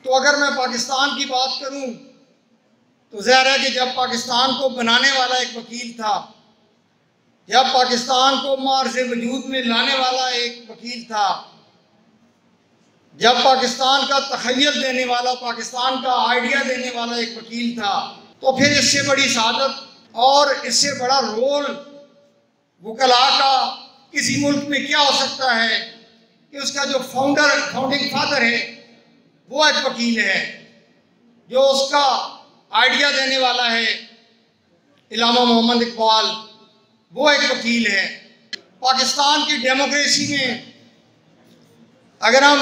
तो अगर मैं पाकिस्तान की बात करूं तो ज़ाहिर है कि जब पाकिस्तान को बनाने वाला एक वकील था, जब पाकिस्तान को मार्ज़ वजूद में लाने वाला एक वकील था, जब पाकिस्तान का तख़य्युल देने वाला, पाकिस्तान का आइडिया देने वाला एक वकील था, तो फिर इससे बड़ी शहादत और इससे बड़ा रोल वकला का किसी मुल्क में क्या हो सकता है कि उसका जो फाउंडिंग फादर है वो एक वकील है, जो उसका आइडिया देने वाला है इल्लामा मोहम्मद इकबाल, वो एक वकील है। पाकिस्तान की डेमोक्रेसी में अगर हम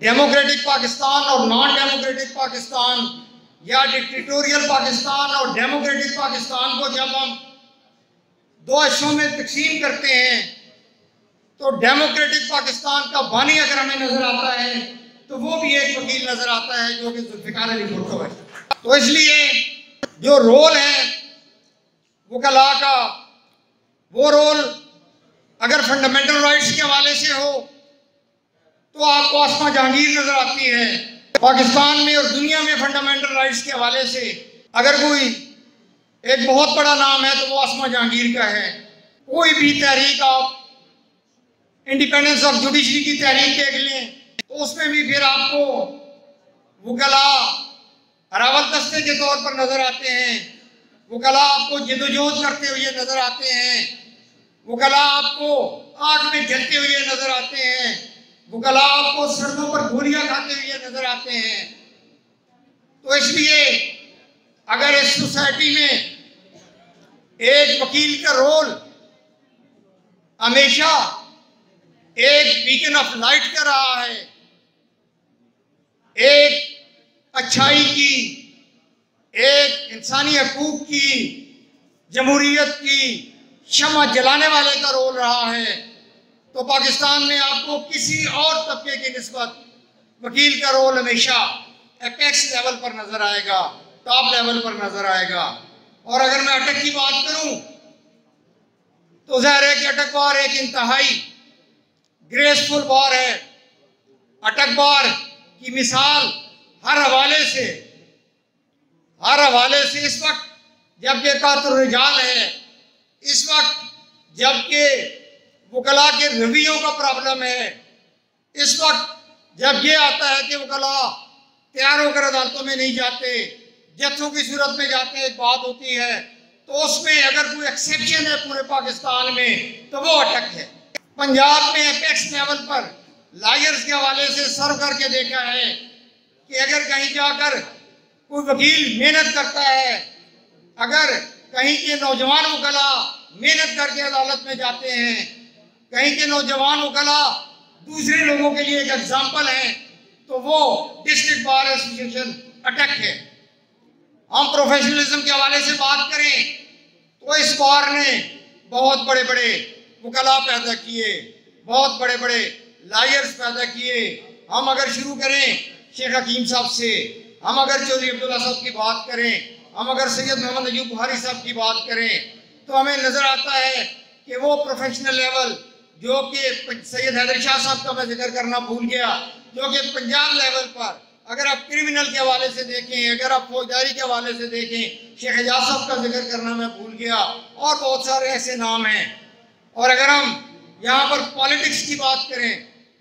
डेमोक्रेटिक पाकिस्तान और नॉन डेमोक्रेटिक पाकिस्तान या डिक्टेटोरियल पाकिस्तान और डेमोक्रेटिक पाकिस्तान को जब हम दो हिस्सों में तकसीम करते हैं तो डेमोक्रेटिक पाकिस्तान का बानी अगर हमें नजर आता है तो वो भी एक वकील नजर आता है, जो कि जुल्फ़िकार अली भुट्टो है। तो इसलिए जो रोल है वकला का, वो रोल अगर फंडामेंटल राइट्स के हवाले से हो तो आपको आसमा जहांगीर नजर आती है। पाकिस्तान में और दुनिया में फंडामेंटल राइट्स के हवाले से अगर कोई एक बहुत बड़ा नाम है तो वो आसमा जहांगीर का है। कोई भी तहरीक आप इंडिपेंडेंस ऑफ जुडिशरी की तहरीक देख लें तो उसमें भी फिर आपको वकला रावल दस्ते के तौर पर नजर आते हैं, वकला आपको जदोजहद करते हुए नजर आते हैं, वकला आपको आग में जलते हुए नजर आते हैं, वकला आपको सड़कों पर गोलियां खाते हुए नजर आते हैं। तो इसलिए अगर इस सोसाइटी में एक वकील का रोल हमेशा एक बीकन ऑफ लाइट कर रहा है, एक अच्छाई की, एक इंसानी हकूक की, जमहूरियत की शम्मा जलाने वाले का रोल रहा है, तो पाकिस्तान में आपको किसी और तबके की निस्बत वकील का रोल हमेशा एपेक्स लेवल पर नजर आएगा, टॉप लेवल पर नजर आएगा। और अगर मैं अटक की बात करूं तो ज़ाहिर है कि अटक बार एक इंतहाई ग्रेसफुल बार है। अटक बार की मिसाल हर हवाले से इस वक्त जबकि कातुर रिजाल है, इस वक्त जबकि वकला के रवैयों का प्रॉब्लम है, इस वक्त जब ये आता है कि वकला तैयार होकर अदालतों में नहीं जाते, जत्थों की सूरत में जाते हैं, एक बात होती है, तो उसमें अगर कोई एक्सेप्शन है पूरे पाकिस्तान में तो वो अटक है। पंजाब में एपेक्स लेवल पर लायर्स के हवाले से सर्व करके देखा है कि अगर कहीं जाकर कोई वकील मेहनत करता है, अगर कहीं के नौजवान वकला मेहनत करके अदालत में जाते हैं, कहीं के नौजवान वकला दूसरे लोगों के लिए एक एग्जाम्पल है, तो वो डिस्ट्रिक्ट बार एसोसिएशन अटक है। हम प्रोफेशनलिज्म के हवाले से बात करें तो इस बार ने बहुत बड़े बड़े वकला पैदा किए, बहुत बड़े बड़े लायर्स पैदा किए। हम अगर शुरू करें शेख हकीम साहब से, हम अगर चौधरी अब्दुल्ला साहब की बात करें, हम अगर सैयद मोहम्मद अयूब बुखारी साहब की बात करें, तो हमें नजर आता है कि वो प्रोफेशनल लेवल जो कि सैयद हैदर शाह साहब का मैं जिक्र करना भूल गया, जो कि पंजाब लेवल पर अगर आप क्रिमिनल के हवाले से देखें, अगर आप फौजदारी के हवाले से देखें, शेख एजाज साहब का जिक्र करना मैं भूल गया, और बहुत सारे ऐसे नाम हैं। और अगर हम यहाँ पर पॉलिटिक्स की बात करें,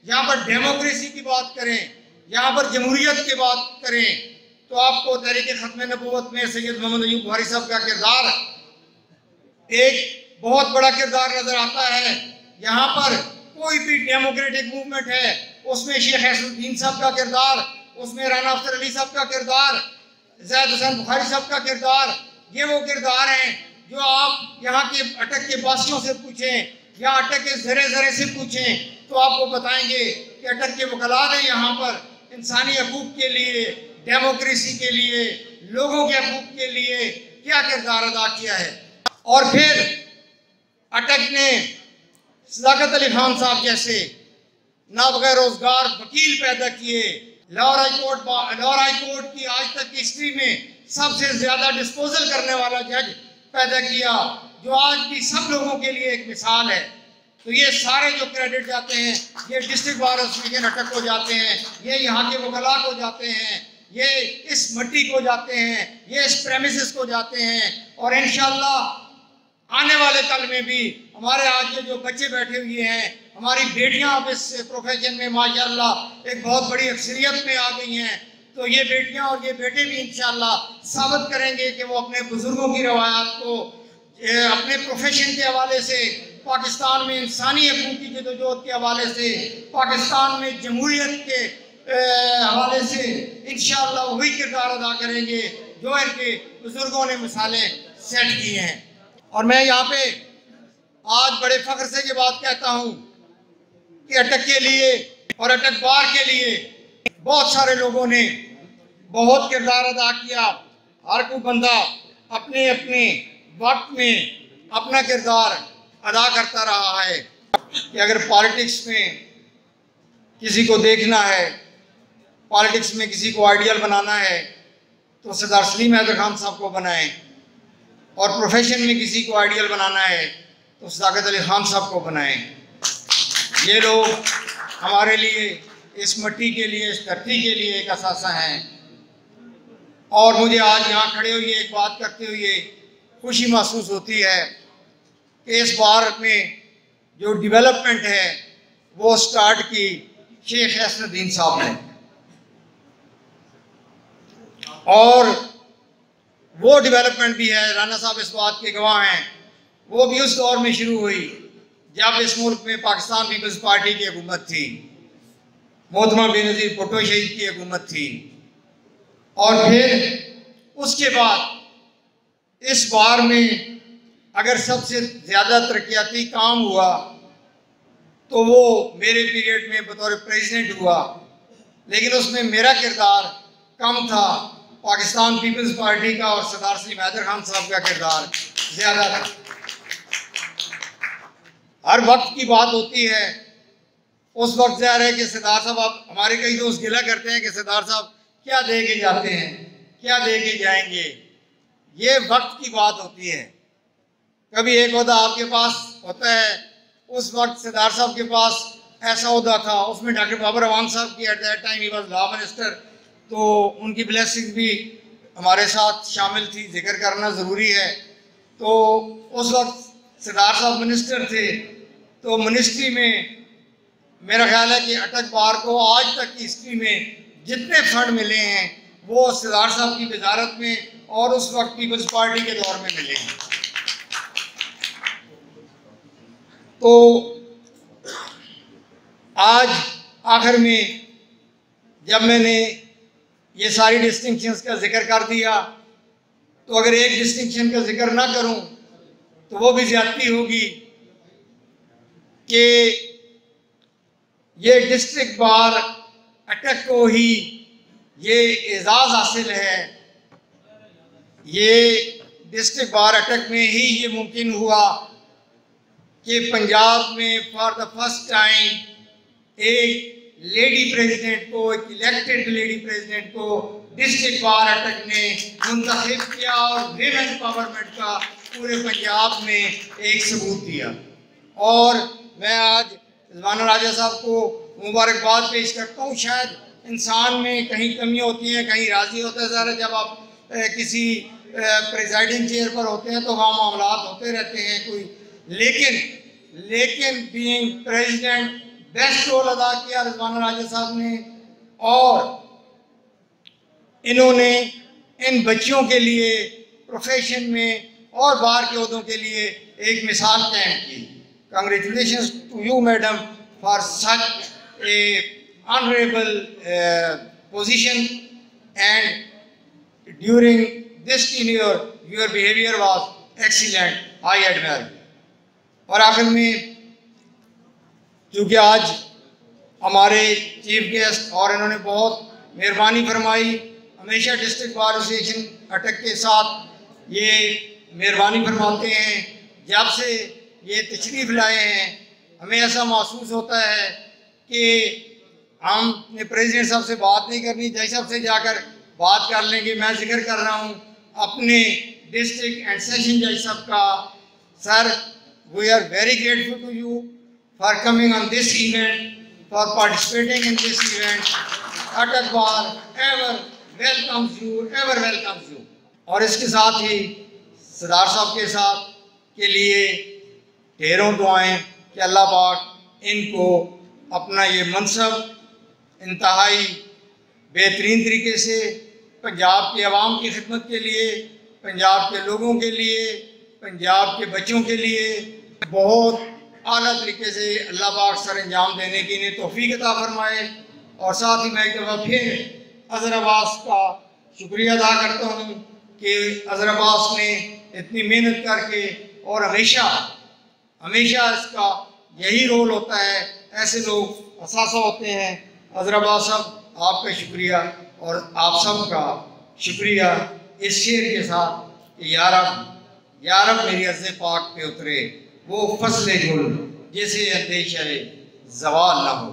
यहाँ पर डेमोक्रेसी की बात करें, यहाँ पर जमहूरियत की बात करें, तो आपको तहरीक खत्म नबूवत में सैयद मोहम्मद अयूब बुखारी साहब का किरदार एक बहुत बड़ा किरदार नजर आता है। यहाँ पर कोई भी डेमोक्रेटिक मूवमेंट है उसमें शेख हैसुद्दीन साहब का किरदार, उसमें राना अफसर अली साहब का किरदार, ज़ैद हुसैन बुखारी साहब का किरदार, ये वो किरदार हैं जो आप यहाँ के अटक के वासियों से पूछें या अटक के ज़रे ज़रे से पूछें तो आपको बताएंगे कि अटक के वकला ने यहाँ पर इंसानी हकूक़ के लिए, डेमोक्रेसी के लिए, लोगों के हकूक़ के लिए क्या किरदार अदा किया है। और फिर अटक ने सदाकत अली खान साहब जैसे नाबगैर रोजगार वकील पैदा किए। लाहौर हाई कोर्ट की आज तक की हिस्ट्री में सबसे ज्यादा डिस्पोजल करने वाला जज पैदा किया, जो आज भी सब लोगों के लिए एक मिसाल है तो ये सारे जो क्रेडिट जाते हैं ये डिस्ट्रिक्ट बार एसोसिएशन अटक को जाते हैं, ये यहाँ के वकला को जाते हैं, ये इस मट्टी को जाते हैं, ये इस प्रेमिसेस को जाते हैं। और इंशाअल्लाह आने वाले कल में भी हमारे आज ये जो बच्चे बैठे हुए हैं, हमारी बेटियां अब इस प्रोफेशन में माशाअल्लाह एक बहुत बड़ी अक्सरियत में आ गई हैं, तो ये बेटियां और ये बेटे भी इंशाअल्लाह साबित करेंगे कि वो अपने बुजुर्गों की रवायात को अपने प्रोफेशन के हवाले से, पाकिस्तान में इंसानी हकूक़ की जदोजहद के हवाले से, पाकिस्तान में जमहूरियत के हवाले से इंशाअल्लाह वही किरदार अदा करेंगे जो इनके बुजुर्गों ने मिसालें सेट की हैं। और मैं यहाँ पे आज बड़े फ़ख्र से ये बात कहता हूँ कि अटक के लिए और अटक बार के लिए बहुत सारे लोगों ने बहुत किरदार अदा किया। हर कोई बंदा अपने अपने वक्त में अपना किरदार अदा करता रहा है कि अगर पॉलिटिक्स में किसी को देखना है, पॉलिटिक्स में किसी को आइडियल बनाना है तो सरदार सलीम हैदर खान साहब को बनाएं, और प्रोफेशन में किसी को आइडियल बनाना है तो सदाकत अली खान साहब को बनाएं। ये लोग हमारे लिए, इस मट्टी के लिए, इस धरती के लिए एक असासा हैं। और मुझे आज यहाँ खड़े हुए एक बात करते हुए खुशी महसूस होती है कि इस बार में जो डेवलपमेंट है वो स्टार्ट की शेख हसनुद्दीन साहब ने, और वो डेवलपमेंट भी है, राना साहब इस बात के गवाह हैं, वो भी उस दौर में शुरू हुई जब इस मुल्क में पाकिस्तान पीपल्स पार्टी की हुकूमत थी, मोहतरमा बेनज़ीर भुट्टो शहीद की हुकूमत थी। और फिर उसके बाद इस बार में अगर सबसे ज़्यादा तरक्याती काम हुआ तो वो मेरे पीरियड में बतौर प्रेसिडेंट हुआ, लेकिन उसमें मेरा किरदार कम था, पाकिस्तान पीपल्स पार्टी का और सरदार सलीम हैदर खान साहब का किरदार ज़्यादा था। हर वक्त की बात होती है, उस वक्त ज़ाहिर है कि सरदार साहब, आप हमारे कई दोस्त गिला करते हैं कि सरदार साहब क्या दे के जाते हैं, क्या दे के जाएंगे, ये वक्त की बात होती है। कभी एक ओहदा आपके पास होता है, उस वक्त सरदार साहब के पास ऐसा ओहदा था, उसमें डॉक्टर बाबर अवान साहब की at that time he was law minister, तो उनकी ब्लेसिंग भी हमारे साथ शामिल थी, जिक्र करना ज़रूरी है। तो उस वक्त सरदार साहब मिनिस्टर थे, तो मिनिस्ट्री में मेरा ख्याल है कि अटक बार को आज तक की हिस्ट्री में जितने फंड मिले हैं वो सरदार साहब की वजारत में और उस वक्त पीपल्स पार्टी के दौर में मिले हैं। तो आज आखिर में जब मैंने ये सारी डिस्टिंक्शंस का जिक्र कर दिया, तो अगर एक डिस्टिंक्शन का जिक्र ना करूं तो वो भी ज्यादती होगी कि ये डिस्ट्रिक्ट बार अटक को ही ये एजाज़ हासिल है, ये डिस्ट्रिक्ट बार अटक में ही ये मुमकिन हुआ कि पंजाब में फॉर द फर्स्ट टाइम एक लेडी प्रेसिडेंट को, एक इलेक्टेड लेडी प्रेसिडेंट को डिस्ट्रिक्ट बार अटक ने मुंतखब किया और विमेन एम्पावरमेंट का पूरे पंजाब में एक सबूत दिया। और मैं आज रिजवाना राजा साहब को मुबारकबाद पेश करता हूँ। शायद इंसान में कहीं कमियाँ होती हैं, कहीं राज़ी होता है, ज़रा जब आप किसी प्रेसिडिंग चेयर पर होते हैं तो वहाँ मामलात होते रहते हैं कोई, लेकिन बीइंग प्रेसिडेंट बेस्ट रोल अदा किया रिजवाना राजा साहब ने, और इन्होंने इन बच्चियों के लिए प्रोफेशन में और बाहर के ओहदों के लिए एक मिसाल कायम की। Congratulations to you, madam, for such a honorable position, and during this tenure your behavior was excellent. I admire. और आखिर में चूँकि आज हमारे चीफ गेस्ट और इन्होंने बहुत मेहरबानी फरमाई, हमेशा डिस्ट्रिक्ट बार एसोसिएशन अटक के साथ ये मेहरबानी फरमाते हैं। जब से ये तशरीफ़ लाए हैं हमें ऐसा महसूस होता है कि हम अपने प्रेसिडेंट साहब से बात नहीं करनी, जज साहब से जाकर बात कर लेंगे। मैं जिक्र कर रहा हूँ अपने डिस्ट्रिक्ट एंड सेशन जज साहब का। Sir, we are very grateful to you for coming on this event, for participating in this event. Atak Bar ever welcomes you, ever welcomes you. और इसके साथ ही सरदार साहब के साथ के लिए ढेरों दुआएं कि अल्लाह पाक इनको अपना ये मनसब इंतहाई बेहतरीन तरीके से पंजाब के अवाम की खिदमत के लिए, पंजाब के लोगों के लिए, पंजाब के बच्चों के लिए बहुत आला तरीके से अल्लाह पाक सर अंजाम देने की इन्हें तौफीक अता फरमाए। और साथ ही मैं एक दफ़ा फिर अज़हर अब्बास का शुक्रिया अदा करता हूँ कि अज़हर अब्बास ने इतनी मेहनत करके, और हमेशा हमेशा इसका यही रोल होता है, ऐसे लोग असासा होते हैं। अज़हर अब्बास साहब आपका शुक्रिया और आप सब का शुक्रिया इस शेर के साथ कि यारब मेरी अर्ज़ पाक पे उतरे वो फसले गुल जिसे अंदेशा ज़वाल ना हो।